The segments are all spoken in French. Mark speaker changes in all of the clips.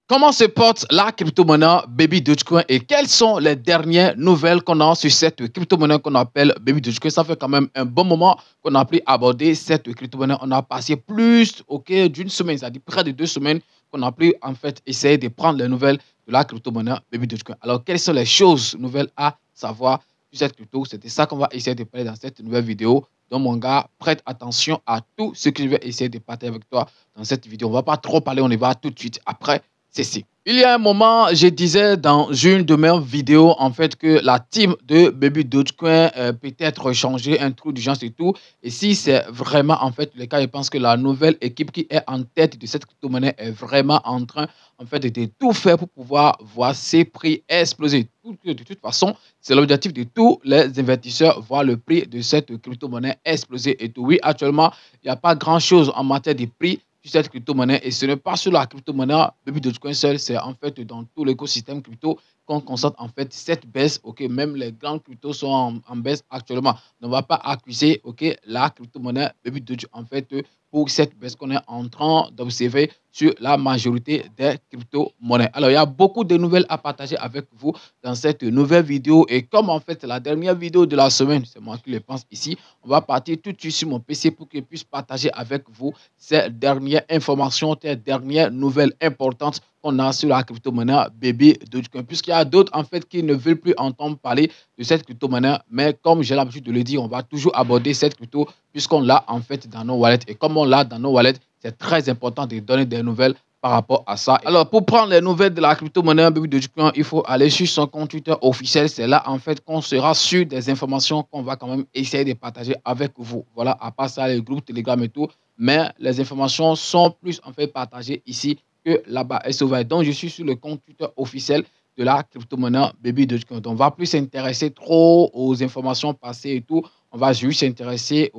Speaker 1: Comment se porte la crypto-monnaie Baby Dogecoin et quelles sont les dernières nouvelles qu'on a sur cette crypto-monnaie qu'on appelle Baby Dogecoin? Ça fait quand même un bon moment qu'on a pu aborder cette crypto-monnaie. On a passé plus d'une semaine, c'est-à-dire près de 2 semaines qu'on a pu en fait essayer de prendre les nouvelles de la crypto-monnaie Baby Dogecoin. Alors, quelles sont les choses nouvelles à savoir sur cette crypto? C'était ça qu'on va essayer de parler dans cette nouvelle vidéo. Donc, mon gars, prête attention à tout ce que je vais essayer de partager avec toi dans cette vidéo. On ne va pas trop parler, on y va tout de suite après ceci. Il y a un moment, je disais dans une de mes vidéos, en fait, que la team de Baby Dogecoin peut être changée, un trou d'urgence et tout. Et si c'est vraiment, en fait, le cas, je pense que la nouvelle équipe qui est en tête de cette crypto-monnaie est vraiment en train, en fait, de tout faire pour pouvoir voir ses prix exploser. De toute façon, c'est l'objectif de tous les investisseurs, voir le prix de cette crypto-monnaie exploser et tout. Oui, actuellement, il n'y a pas grand-chose en matière de prix sur cette crypto-monnaie. Et ce n'est pas sur la crypto-monnaie Baby Dogecoin seul, c'est en fait dans tout l'écosystème crypto qu'on constate en fait cette baisse. Ok, même les grands cryptos sont en baisse actuellement. On ne va pas accuser la crypto-monnaie Baby Doge en fait pour cette baisse qu'on est en train d'observer sur la majorité des crypto-monnaies. Alors, il y a beaucoup de nouvelles à partager avec vous dans cette nouvelle vidéo. Et comme en fait la dernière vidéo de la semaine, c'est moi qui le pense ici, on va partir tout de suite sur mon PC pour que je puisse partager avec vous ces dernières informations, ces dernières nouvelles importantes qu'on a sur la crypto-monnaie Baby Dogecoin. Puisqu'il y a d'autres en fait qui ne veulent plus entendre parler de cette crypto-monnaie, mais comme j'ai l'habitude de le dire, on va toujours aborder cette crypto puisqu'on l'a en fait dans nos wallets. Et comme on l'a dans nos wallets, c'est très important de donner des nouvelles par rapport à ça. Alors, pour prendre les nouvelles de la crypto-monnaie Baby Dogecoin, il faut aller sur son compte Twitter officiel. C'est là, en fait, qu'on sera sûr des informations qu'on va quand même essayer de partager avec vous. Voilà, à part ça, les groupes Telegram et tout. Mais les informations sont plus, en fait, partagées ici que là-bas. Et ça va. Donc, je suis sur le compte Twitter officiel de la crypto-monnaie Baby Dogecoin. Donc, on va plus s'intéresser trop aux informations passées et tout. On va juste s'intéresser,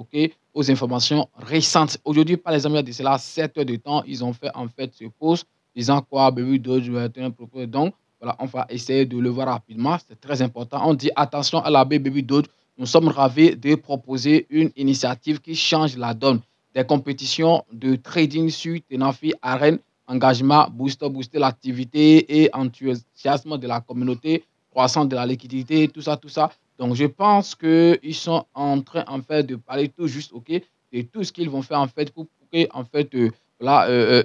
Speaker 1: aux informations récentes. Aujourd'hui, par exemple, il y a de cela 7 heures de temps, ils ont fait en fait ce post disant quoi, Baby Doge va être un propos. Donc, voilà, on va essayer de le voir rapidement. C'est très important. On dit attention à la Baby Doge. Nous sommes ravis de proposer une initiative qui change la donne. Des compétitions de trading sur Tenafi Arène, engagement, booster l'activité et enthousiasme de la communauté, croissance de la liquidité, tout ça, tout ça. Donc, je pense qu'ils sont en train, en fait, de parler tout juste, de tout ce qu'ils vont faire, en fait, pour que, en fait, voilà,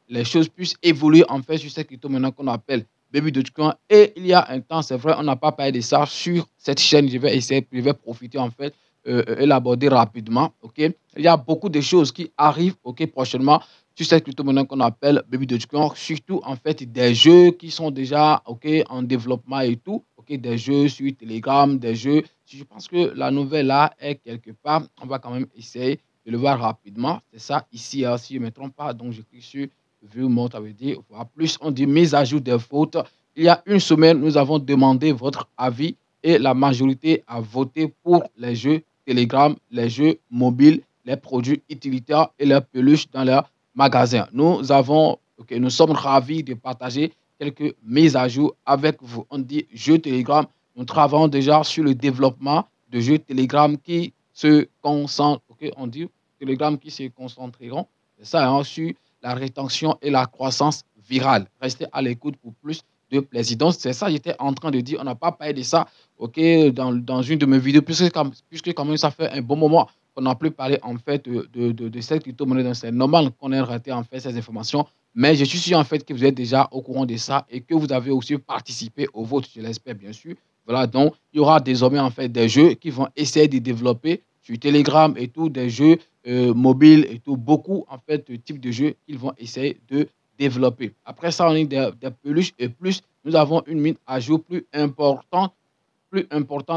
Speaker 1: les choses puissent évoluer, en fait, sur cette crypto maintenant qu'on appelle Baby Dogecoin. Et il y a un temps, c'est vrai, on n'a pas parlé de ça sur cette chaîne. Je vais essayer, je vais profiter, en fait, et l'aborder rapidement, Il y a beaucoup de choses qui arrivent, prochainement sur cette crypto-monnaie qu'on appelle Baby Dogecoin, surtout en fait des jeux qui sont déjà en développement et tout, des jeux sur Telegram, des jeux. Je pense que la nouvelle là est quelque part. On va quand même essayer de le voir rapidement. C'est ça ici, hein, si je ne me trompe pas. Donc je clique sur View Mode, ça veut dire voir plus. On dit mise à jour des fautes. Il y a une semaine, nous avons demandé votre avis et la majorité a voté pour les jeux Telegram, les jeux mobiles, les produits utilitaires et les peluches dans leur magasin. Nous sommes ravis de partager quelques mises à jour avec vous. On dit jeux Telegram. Nous travaillons déjà sur le développement de jeux Telegram qui se concentrent, on dit Telegram qui se concentreront, c'est ça, hein, sur la rétention et la croissance virale. Restez à l'écoute pour plus de plaisir. Donc, c'est ça, j'étais en train de dire, on n'a pas parlé de ça, dans une de mes vidéos, puisque quand même, ça fait un bon moment qu'on n'a plus parlé en fait de cette crypto-monnaie. Donc, c'est normal qu'on ait raté en fait ces informations. Mais je suis sûr en fait que vous êtes déjà au courant de ça et que vous avez aussi participé au vote, je l'espère bien sûr. Voilà, donc il y aura désormais en fait des jeux qui vont essayer de développer sur Telegram et tout, des jeux mobiles et tout, beaucoup en fait de types de jeux qu'ils vont essayer de développer. Après ça, on a des peluches et plus, nous avons une mise à jour plus importante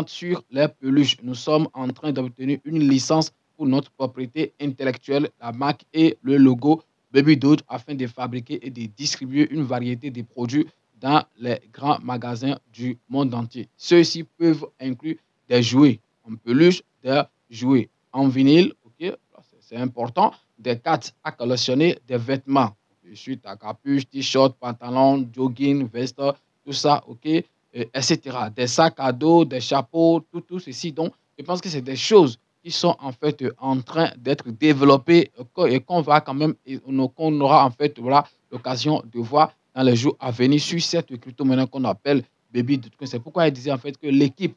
Speaker 1: sur les peluches. Nous sommes en train d'obtenir une licence pour notre propriété intellectuelle, la marque et le logo Baby Doge afin de fabriquer et de distribuer une variété de produits dans les grands magasins du monde entier. Ceux-ci peuvent inclure des jouets en peluche, des jouets en vinyle, c'est important, des cartes à collectionner, des vêtements, ta capuche, t-shirt, pantalon, jogging, veste, tout ça, etc. Des sacs à dos, des chapeaux, tout ceci. Donc, je pense que c'est des choses qui sont en fait en train d'être développées et qu'on va quand même, qu'on aura en fait voilà, l'occasion de voir dans les jours à venir sur cette crypto-monnaie qu'on appelle Baby Dogecoin. C'est pourquoi il disait en fait que l'équipe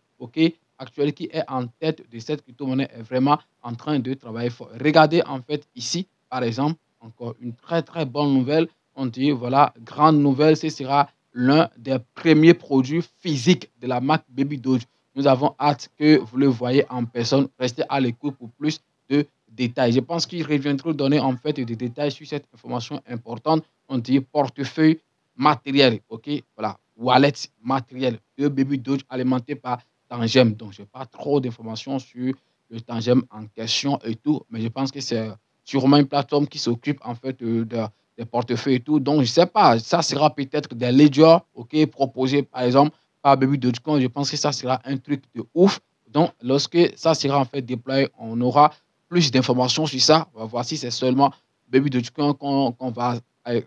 Speaker 1: actuelle qui est en tête de cette crypto-monnaie est vraiment en train de travailler fort. Regardez en fait ici, par exemple, encore une très très bonne nouvelle. On dit, voilà, grande nouvelle, ce sera l'un des premiers produits physiques de la marque Baby Doge. Nous avons hâte que vous le voyez en personne. Restez à l'écoute pour plus de détails. Je pense qu'il reviendra donner en fait des détails sur cette information importante. On dit portefeuille matériel, ok? Voilà, wallet matériel de Baby Doge alimenté par Tangem. Donc, je n'ai pas trop d'informations sur le Tangem en question et tout, mais je pense que c'est sûrement une plateforme qui s'occupe en fait des portefeuilles et tout. Donc, je ne sais pas, ça sera peut-être des ledgers, ok, proposés par exemple par Baby Dogecoin. Je pense que ça sera un truc de ouf. Donc, lorsque ça sera en fait déployé, on aura plus d'informations sur ça. On va voir si c'est seulement Baby Dogecoin qu'on va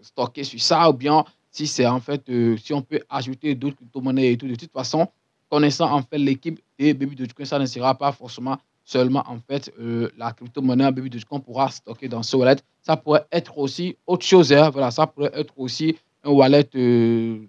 Speaker 1: stocker sur ça ou bien si c'est en fait, si on peut ajouter d'autres crypto-monnaies et tout. De toute façon, connaissant en fait l'équipe de Baby Dogecoin, ça ne sera pas forcément seulement en fait la crypto-monnaie Baby Dogecoin pourra stocker dans ce wallet. Ça pourrait être aussi autre chose. Hein. Voilà, ça pourrait être aussi un wallet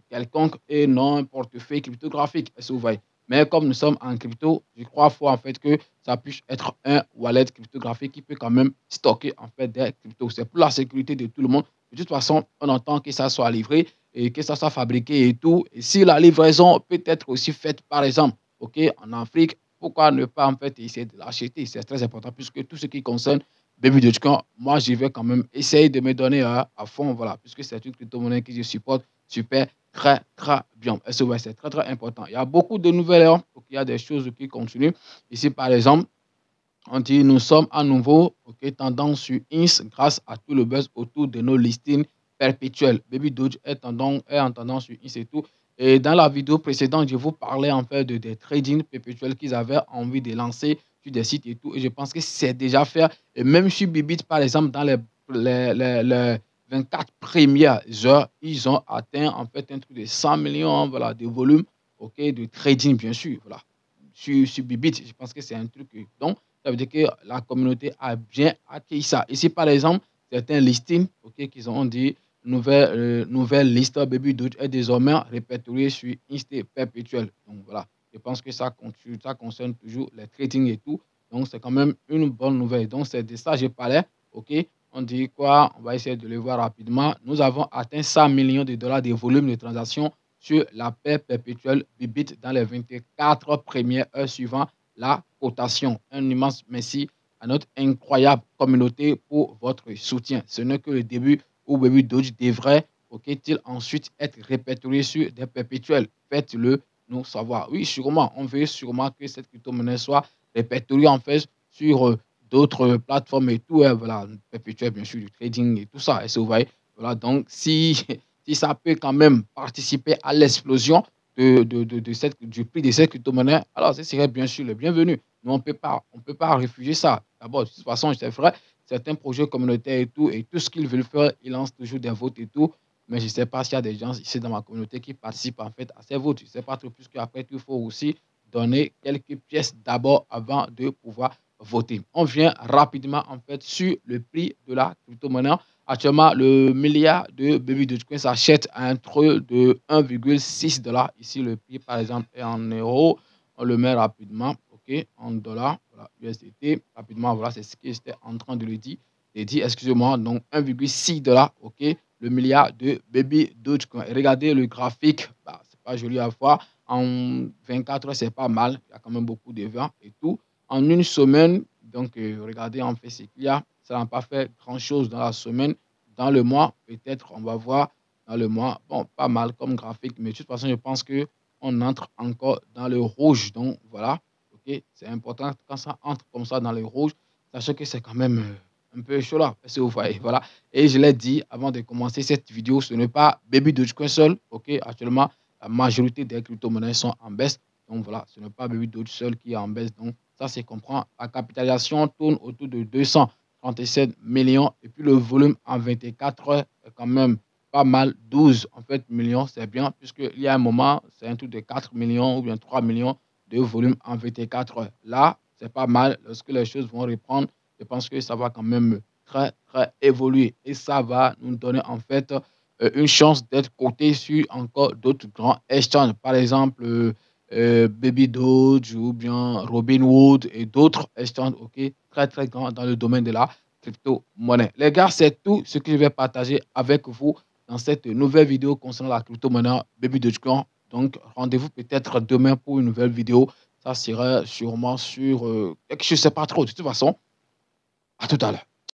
Speaker 1: quelconque et non un portefeuille cryptographique. Est-ce que vous voyez? Mais comme nous sommes en crypto, je crois fort en fait que ça puisse être un wallet cryptographique qui peut quand même stocker en fait des cryptos. C'est pour la sécurité de tout le monde. De toute façon, on entend que ça soit livré et que ça soit fabriqué et tout. Et si la livraison peut être aussi faite, par exemple, en Afrique, pourquoi ne pas en fait essayer de l'acheter? C'est très important puisque tout ce qui concerne Baby Dogecoin, moi, j'y vais quand même essayer de me donner à fond, voilà, puisque c'est une crypto-monnaie que je supporte super, très, très bien. C'est très, très important. Il y a beaucoup de nouvelles, hein, donc il y a des choses qui continuent. Ici, par exemple, on dit nous sommes à nouveau tendance sur INS grâce à tout le buzz autour de nos listings perpétuels. Baby Doge est en tendance sur INS et tout. Et dans la vidéo précédente, je vous parlais en fait des trading perpétuels qu'ils avaient envie de lancer sur des sites et tout. Et je pense que c'est déjà fait. Et même sur Bybit, par exemple, dans les 24 premières heures, ils ont atteint en fait un truc de 100 millions voilà, de volume de trading, bien sûr. Voilà. Sur Bybit, je pense que c'est un truc. Donc, ça veut dire que la communauté a bien accueilli ça. Ici, par exemple, certains listings qu'ils ont dit, nouvelle liste Baby Doge est désormais répertoriée sur Insta perpétuel. Donc voilà, je pense que ça concerne toujours les trading et tout. Donc c'est quand même une bonne nouvelle. Donc c'est de ça que je parlais. On dit quoi? On va essayer de le voir rapidement. Nous avons atteint 100 millions de dollars de volume de transactions sur la paix perpétuelle Bybit dans les 24 premières heures suivant la cotation. Un immense merci à notre incroyable communauté pour votre soutien. Ce n'est que le début où Baby Doge devrait il ensuite être répertorié sur des perpétuels. Faites-le nous savoir. Oui, sûrement, on veut sûrement que cette crypto-monnaie soit répertoriée en fait sur d'autres plateformes et tout. Voilà, perpétuel, bien sûr, du trading et tout ça. Est-ce que vous voyez? Voilà, donc si ça peut quand même participer à l'explosion du prix de cette crypto-monnaie, alors ce serait bien sûr le bienvenu. Mais on ne peut pas réfugier ça. D'abord, de toute façon, c'est vrai, certains projets communautaires et tout ce qu'ils veulent faire, ils lancent toujours des votes et tout. Mais je ne sais pas s'il y a des gens ici dans ma communauté qui participent en fait à ces votes. Je ne sais pas trop, puisque après, il faut aussi donner quelques pièces d'abord avant de pouvoir voter. On vient rapidement en fait sur le prix de la crypto-monnaie. Actuellement, le milliard de Baby Dogecoin s'achète à un prix de 1,6 $. Ici, le prix, par exemple, est en euros. On le met rapidement, en dollars, voilà, USDT. Rapidement, voilà, c'est ce que j'étais en train de le dire. Excusez-moi, donc 1,6 $, le milliard de Baby Dogecoin. Regardez le graphique, c'est pas joli à voir. En 24 heures, c'est pas mal. Il y a quand même beaucoup de vent et tout. En une semaine, donc regardez en fait ce qu'il y a. Ça n'a pas fait grand-chose dans la semaine. Dans le mois, peut-être, on va voir dans le mois. Bon, pas mal comme graphique, mais de toute façon, je pense qu'on entre encore dans le rouge. Donc, voilà, c'est important quand ça entre comme ça dans le rouge. Sachez que c'est quand même un peu chaud là, parce que vous voyez, voilà. Et je l'ai dit avant de commencer cette vidéo, ce n'est pas Baby Dogecoin seul, actuellement, la majorité des crypto-monnaies sont en baisse. Donc, voilà, ce n'est pas Baby Doge seul qui est en baisse. Donc, ça, c'est comprend. La capitalisation tourne autour de 237 millions. Et puis, le volume en 24 heures est quand même pas mal. 12 en fait, millions, c'est bien, puisqu'il y a un moment, c'est un truc de 4 millions ou bien 3 millions de volume en 24 heures. Là, c'est pas mal. Lorsque les choses vont reprendre, je pense que ça va quand même très, très évoluer. Et ça va nous donner en fait une chance d'être coté sur encore d'autres grands exchanges. Par exemple, Baby Doge ou bien Robinhood et d'autres exchanges, ok, très très grands dans le domaine de la crypto-monnaie. Les gars, c'est tout ce que je vais partager avec vous dans cette nouvelle vidéo concernant la crypto-monnaie Baby Dogecoin. Donc, rendez-vous peut-être demain pour une nouvelle vidéo. Ça sera sûrement sur quelque chose, je ne sais pas trop. De toute façon, à tout à l'heure.